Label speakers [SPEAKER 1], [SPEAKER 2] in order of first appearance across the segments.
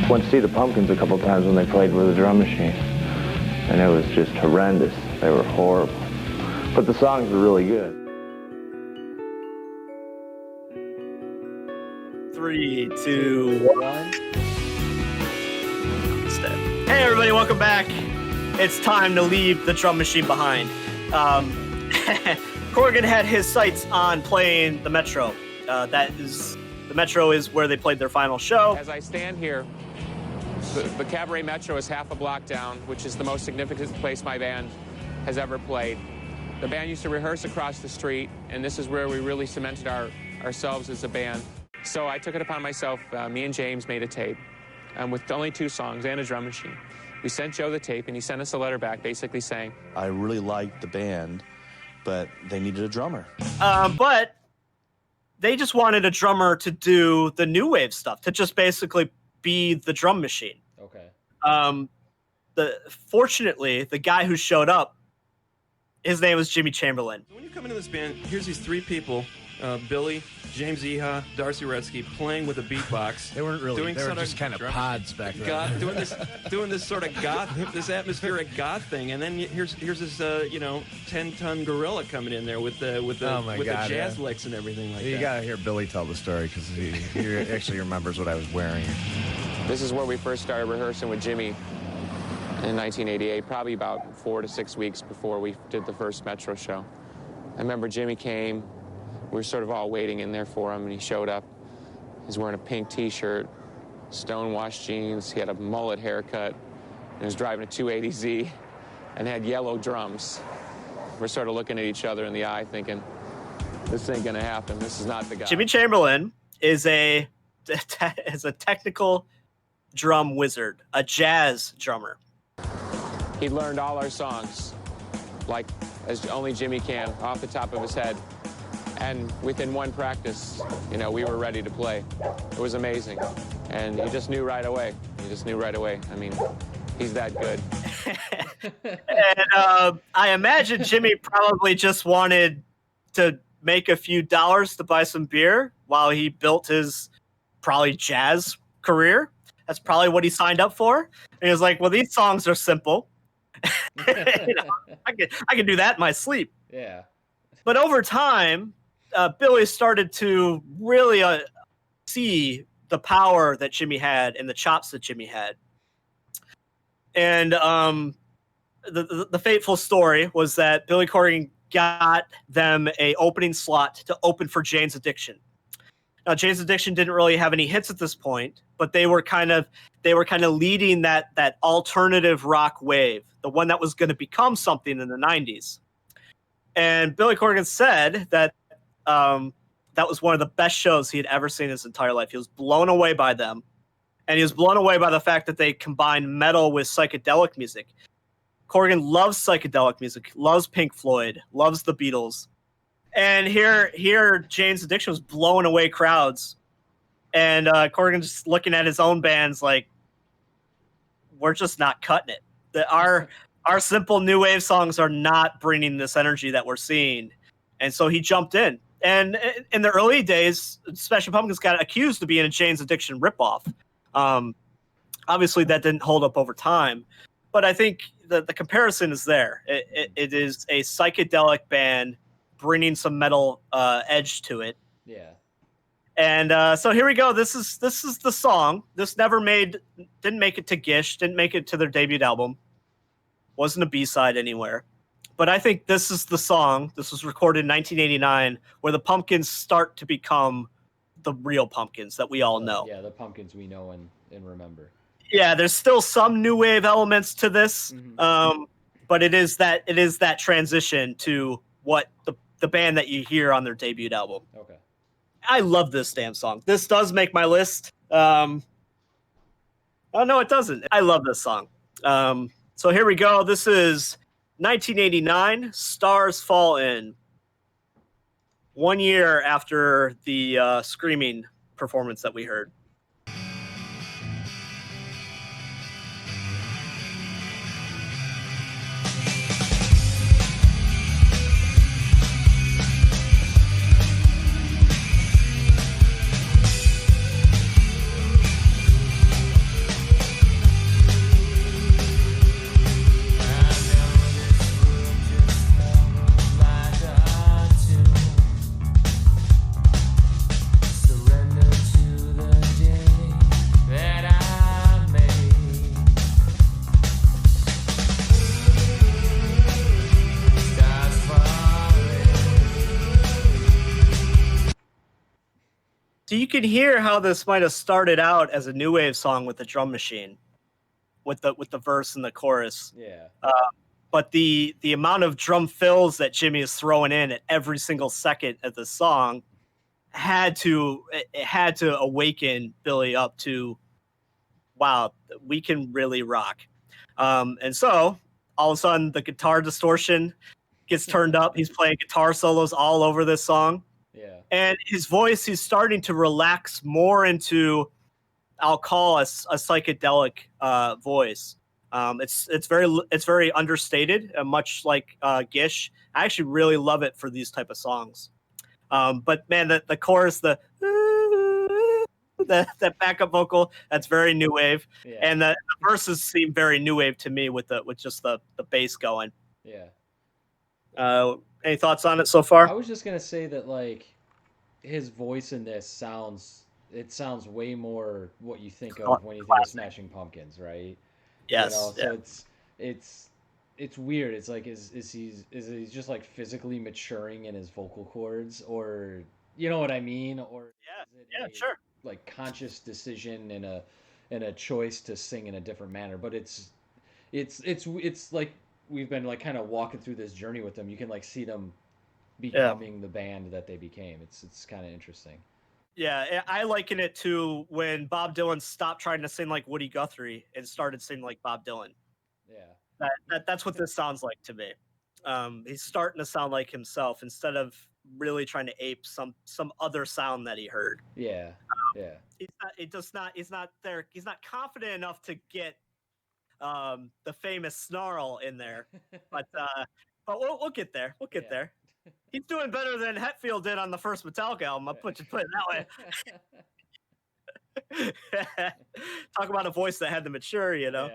[SPEAKER 1] Went to see the Pumpkins a couple times when they played with a drum machine, and it was just horrendous. They were horrible. But the songs were really good.
[SPEAKER 2] 3, 2, 1. Step. Hey everybody, welcome back. It's time to leave the drum machine behind. Corrigan had his sights on playing the Metro. The Metro is where they played their final show.
[SPEAKER 3] As I stand here, the Cabaret Metro is half a block down, which is the most significant place my band has ever played. The band used to rehearse across the street, and this is where we really cemented ourselves as a band. So I took it upon myself, me and James made a tape with only 2 songs and a drum machine. We sent Joe the tape, and he sent us a letter back basically saying,
[SPEAKER 4] I really liked the band, but they needed a drummer.
[SPEAKER 2] But they just wanted a drummer to do the new wave stuff, to just basically be the drum machine.
[SPEAKER 5] Okay.
[SPEAKER 2] Fortunately, the guy who showed up, his name was Jimmy Chamberlain.
[SPEAKER 6] When you come into this band, here's these 3 people, Billy, James Eha, Darcy Retzky, playing with a beatbox.
[SPEAKER 5] They weren't really, they were just kind of pods back then.
[SPEAKER 6] Doing this sort of goth, this atmospheric goth thing, and then here's this 10-ton gorilla coming in there with the jazz licks and everything like that.
[SPEAKER 5] You gotta hear Billy tell the story because he actually remembers what I was wearing.
[SPEAKER 3] this is where we first started rehearsing with Jimmy in 1988, probably about 4 to 6 weeks before we did the first Metro show. I remember Jimmy came. We were sort of all waiting in there for him, and he showed up. He's wearing a pink T-shirt, stonewashed jeans. He had a mullet haircut, and he was driving a 280Z, and had yellow drums. We're sort of looking at each other in the eye, thinking, "This ain't gonna happen. This is not the guy."
[SPEAKER 2] Jimmy Chamberlain is a technical drum wizard, a jazz drummer.
[SPEAKER 3] He learned all our songs, like as only Jimmy can, off the top of his head. And within one practice, we were ready to play. It was amazing. And he just knew right away. I mean, he's that good.
[SPEAKER 2] And I imagine Jimmy probably just wanted to make a few dollars to buy some beer while he built his probably jazz career. That's probably what he signed up for. And he was like, well, these songs are simple. I can do that in my sleep.
[SPEAKER 5] Yeah.
[SPEAKER 2] But over time, Billy started to really see the power that Jimmy had and the chops that Jimmy had. And the fateful story was that Billy Corrigan got them a opening slot to open for Jane's Addiction. Now, Jane's Addiction didn't really have any hits at this point, but they were kind of leading that alternative rock wave, the one that was going to become something in the 90s. And Billy Corrigan said that that was one of the best shows he had ever seen in his entire life. He was blown away by them. And he was blown away by the fact that they combined metal with psychedelic music. Corrigan loves psychedelic music, loves Pink Floyd, loves the Beatles. And here Jane's Addiction was blowing away crowds. And Corrigan just looking at his own bands like, we're just not cutting it. Our simple new wave songs are not bringing this energy that we're seeing. And so he jumped in. And in the early days, Smashing Pumpkins got accused of being a Jane's Addiction ripoff. Obviously, that didn't hold up over time. But I think the comparison is there. It is a psychedelic band bringing some metal edge to it.
[SPEAKER 5] Yeah.
[SPEAKER 2] And so here we go. This is the song. This didn't make it to Gish, didn't make it to their debut album. Wasn't a B-side anywhere. But I think this is the song. This was recorded in 1989, where the Pumpkins start to become the real Pumpkins that we all know.
[SPEAKER 5] Yeah, the Pumpkins we know and remember.
[SPEAKER 2] Yeah, there's still some new wave elements to this, but it is that transition to what the band that you hear on their debut album.
[SPEAKER 5] Okay.
[SPEAKER 2] I love this damn song. This does make my list. Oh no, it doesn't. I love this song. So here we go. This is 1989, Stars Fall In. 1 year after the Screaming performance that we heard. So you can hear how this might have started out as a new wave song with the drum machine, with the verse and the chorus.
[SPEAKER 7] Yeah.
[SPEAKER 2] But the amount of drum fills that Jimmy is throwing in at every single second of the song had to awaken Billy up to, wow, we can really rock. And so all of a sudden the guitar distortion gets turned up. He's playing guitar solos all over this song.
[SPEAKER 7] Yeah.
[SPEAKER 2] And his voice, he's starting to relax more into, I'll call a psychedelic voice. It's very understated, much like Gish. I actually really love it for these type of songs. But man, the chorus, that backup vocal, that's very new wave,
[SPEAKER 7] Yeah.
[SPEAKER 2] and the verses seem very new wave to me with just the bass going.
[SPEAKER 7] Yeah.
[SPEAKER 2] Any thoughts on it so far?
[SPEAKER 7] I was just gonna say that like his voice in this sounds way more what you think of when you think of Smashing Pumpkins, right?
[SPEAKER 2] Yes.
[SPEAKER 7] You know,
[SPEAKER 2] yeah.
[SPEAKER 7] so it's weird. It's like is he just like physically maturing in his vocal cords, or you know what I mean? Or
[SPEAKER 2] Yeah, sure.
[SPEAKER 7] Like conscious decision and a choice to sing in a different manner. But it's like we've been like kind of walking through this journey with them. You can like see them becoming the band that they became. It's kind of interesting.
[SPEAKER 2] Yeah, I liken it to when Bob Dylan stopped trying to sing like Woody Guthrie and started singing like Bob Dylan.
[SPEAKER 7] Yeah.
[SPEAKER 2] That's what this sounds like to me. He's starting to sound like himself instead of really trying to ape some other sound that he heard.
[SPEAKER 7] Yeah. Yeah.
[SPEAKER 2] He's not there. He's not confident enough to get the famous snarl in there, but we'll get there. We'll get there. He's doing better than Hetfield did on the first Metallica album. I'll put it that way. Talk about a voice that had to mature, you know.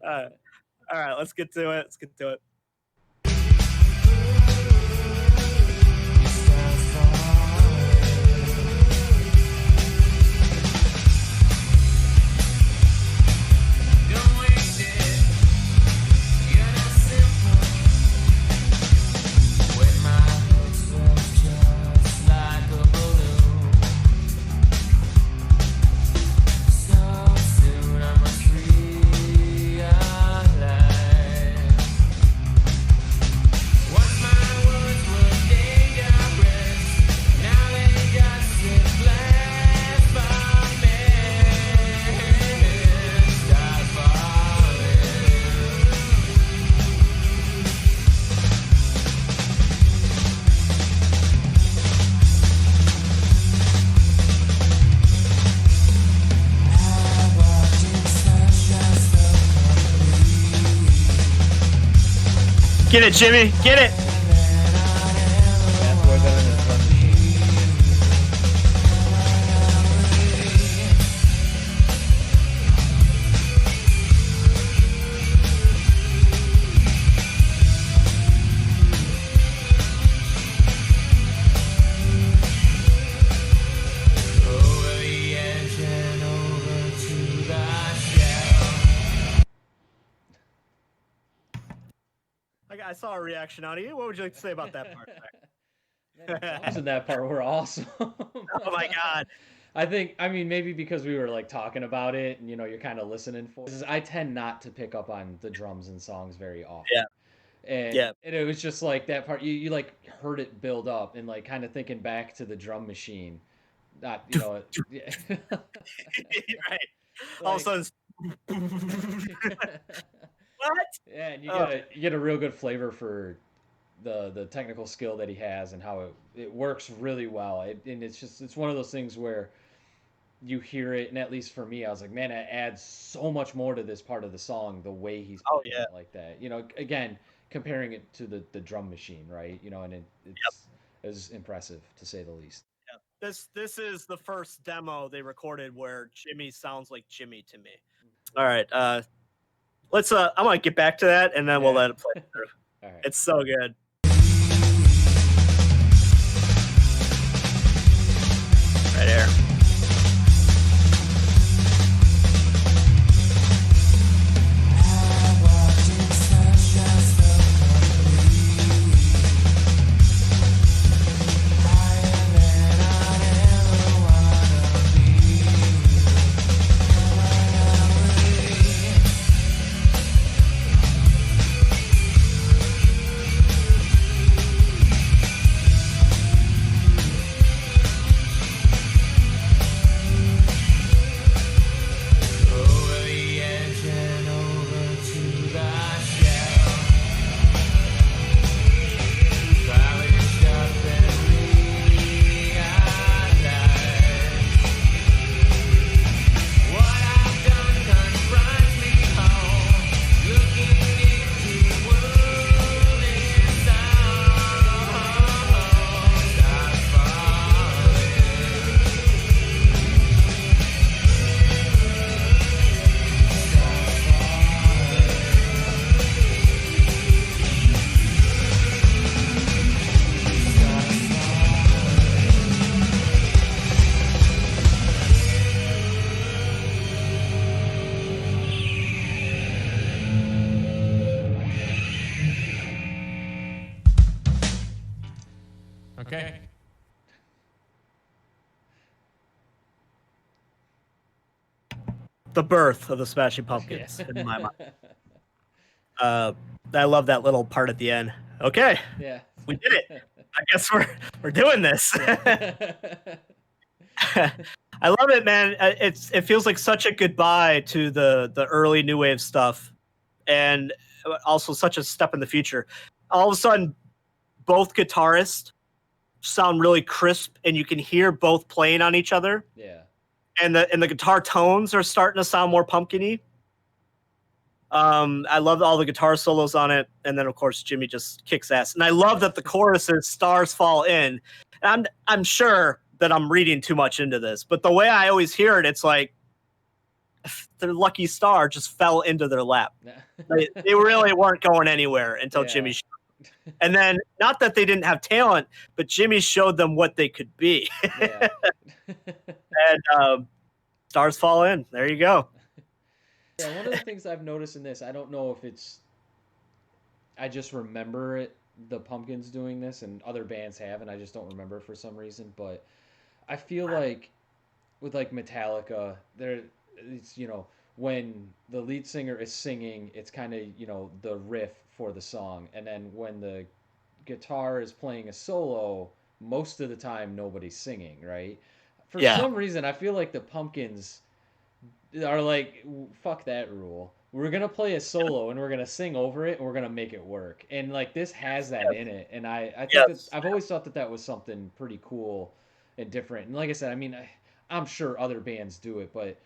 [SPEAKER 7] Yeah.
[SPEAKER 2] All right, let's get to it. Get it, Jimmy. Get it.
[SPEAKER 7] That's way better than his drum machine.
[SPEAKER 2] I saw a reaction out of you. What would you like to say about that part?
[SPEAKER 7] Man, the drums in that part were awesome.
[SPEAKER 2] Oh my god.
[SPEAKER 7] I mean, maybe because we were like talking about it and, you know, you're kind of listening for it. I tend not to pick up on the drums in songs very often.
[SPEAKER 2] Yeah.
[SPEAKER 7] And it was just like that part, you like heard it build up and like kind of thinking back to the drum machine. Not, you know, yeah.
[SPEAKER 2] Right. All of a sudden. What?
[SPEAKER 7] Yeah, and you get a real good flavor for the technical skill that he has and how it works really well. And it's one of those things where you hear it, and at least for me, I was like, man, it adds so much more to this part of the song, the way he's playing it like that. You know, again, comparing it to the drum machine, right? You know, and it's impressive to say the least.
[SPEAKER 2] Yeah. This is the first demo they recorded where Jimmy sounds like Jimmy to me. All right, let's I want to get back to that and then we'll let it play through.
[SPEAKER 7] All right.
[SPEAKER 2] It's so good. Right here. the birth of the Smashing Pumpkins in my mind. I love that little part at the end. Okay,
[SPEAKER 7] Yeah,
[SPEAKER 2] we did it. I guess we're doing this. I love it, man. It feels like such a goodbye to the early new wave stuff, and also such a step in the future. All of a sudden, both guitarists sound really crisp, and you can hear both playing on each other.
[SPEAKER 7] Yeah,
[SPEAKER 2] and the guitar tones are starting to sound more pumpkin-y. I love all the guitar solos on it, and then of course Jimmy just kicks ass. And I love that the chorus is "Stars Fall In." And I'm sure that I'm reading too much into this, but the way I always hear it, it's like their lucky star just fell into their lap. They really weren't going anywhere until Jimmy showed them. And then, not that they didn't have talent, but Jimmy showed them what they could be.
[SPEAKER 7] yeah.
[SPEAKER 2] And stars fall in. There you go.
[SPEAKER 7] Yeah, one of the things I've noticed in this, I don't know if I just remember it, the Pumpkins doing this, and other bands have, and I just don't remember for some reason, but I feel like with like Metallica, it's, when the lead singer is singing, it's kind of, the riff for the song, and then when the guitar is playing a solo, most of the time nobody's singing, right? For some reason, I feel like the Pumpkins are like, fuck that rule. We're gonna play a solo and we're gonna sing over it and we're gonna make it work. And like this has that in it, and I think I've always thought that was something pretty cool and different. And like I said, I mean, I'm sure other bands do it, but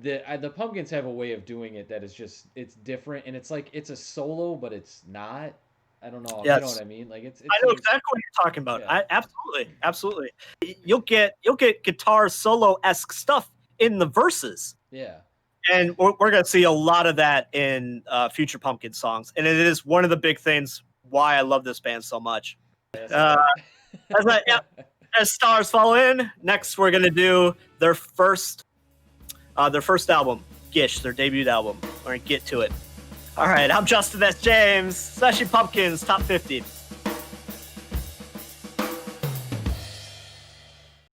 [SPEAKER 7] the Pumpkins have a way of doing it that is just, it's different, and it's like it's a solo, but it's not. I don't know. You know what I mean? Like it's
[SPEAKER 2] I know exactly what you're talking about. Yeah. Absolutely. You'll get guitar solo-esque stuff in the verses.
[SPEAKER 7] Yeah.
[SPEAKER 2] And we're going to see a lot of that in future Pumpkin songs. And it is one of the big things why I love this band so much. As stars fall in, next we're going to do their first album, Gish, their debut album. We're going to get to it. All right, I'm Justin S. James, Smashing Pumpkins Top 50.